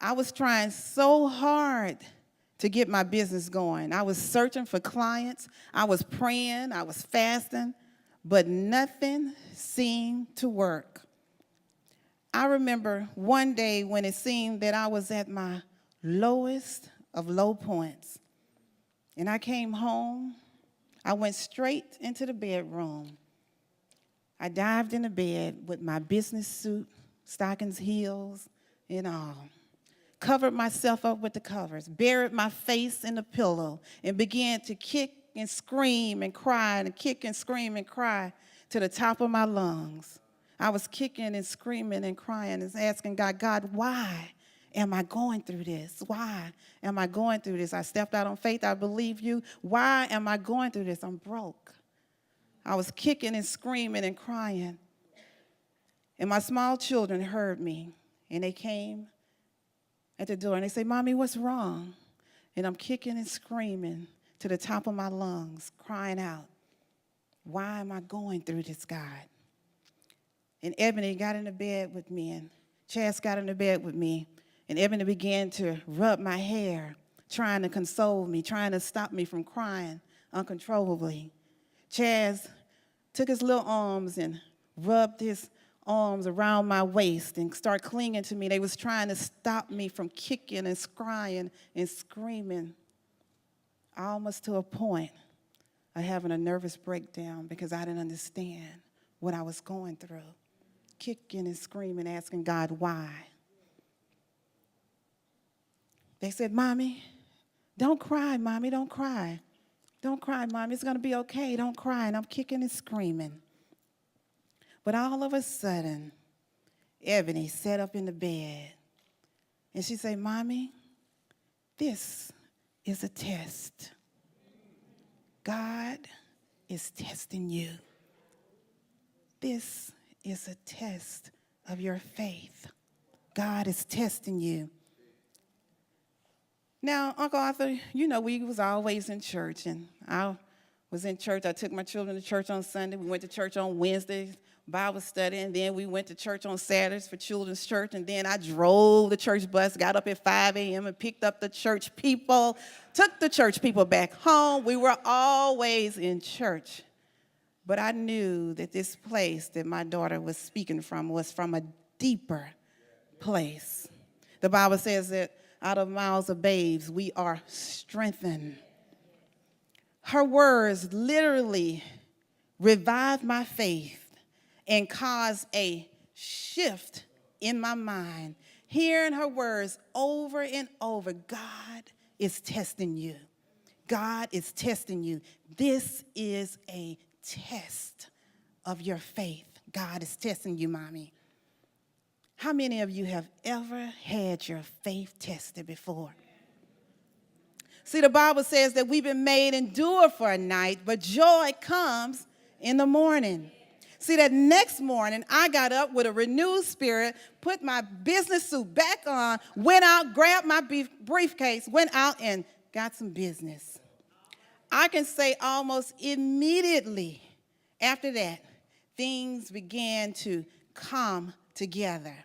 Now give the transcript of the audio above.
I was trying so hard to get my business going. I was searching for clients. I was praying. I was fasting. But nothing seemed to work. I remember one day when it seemed that I was at my lowest of low points. And I came home. I went straight into the bedroom. I dived in the bed with my business suit, stockings, heels, and all. Covered myself up with the covers, buried my face in the pillow, and began to kick and scream and cry and kick and scream and cry to the top of my lungs. I was kicking and screaming and crying and asking God, God, why am I going through this? Why am I going through this? I stepped out on faith. I believe you. Why am I going through this? I'm broke. I was kicking and screaming and crying. And my small children heard me, and they came at the door, and they say, Mommy, what's wrong? And I'm kicking and screaming to the top of my lungs, crying out, why am I going through this, God? And Ebony got in the bed with me, and Chaz got in the bed with me, and Ebony began to rub my hair, trying to console me, trying to stop me from crying uncontrollably. Chaz took his little arms and rubbed his arms around my waist and started clinging to me. They was trying to stop me from kicking and crying and screaming, almost to a point of having a nervous breakdown because I didn't understand what I was going through. Kicking and screaming, asking God why. They said, Mommy, don't cry, Mommy, don't cry. Don't cry, Mommy, it's going to be okay, don't cry. And I'm kicking and screaming. But all of a sudden, Ebony sat up in the bed, and she said, Mommy, this is a test. God is testing you. This is a test of your faith. God is testing you. Now, Uncle Arthur, you know we was always in church, and I was in church. I took my children to church on Sunday. We went to church on Wednesdays, Bible study, and then we went to church on Saturdays for children's church, and then I drove the church bus, got up at 5 a.m. and picked up the church people, took the church people back home. We were always in church. But I knew that this place that my daughter was speaking from was from a deeper place. The Bible says that out of mouths of babes, we are strengthened. Her words literally revived my faith and caused a shift in my mind. Hearing her words over and over, God is testing you. God is testing you. This is a test of your faith. God is testing you, Mommy. How many of you have ever had your faith tested before? See, the Bible says that we've been made endure for a night, but joy comes in the morning. See, that next morning, I got up with a renewed spirit, put my business suit back on, went out, grabbed my briefcase, went out and got some business. I can say almost immediately after that, things began to come together.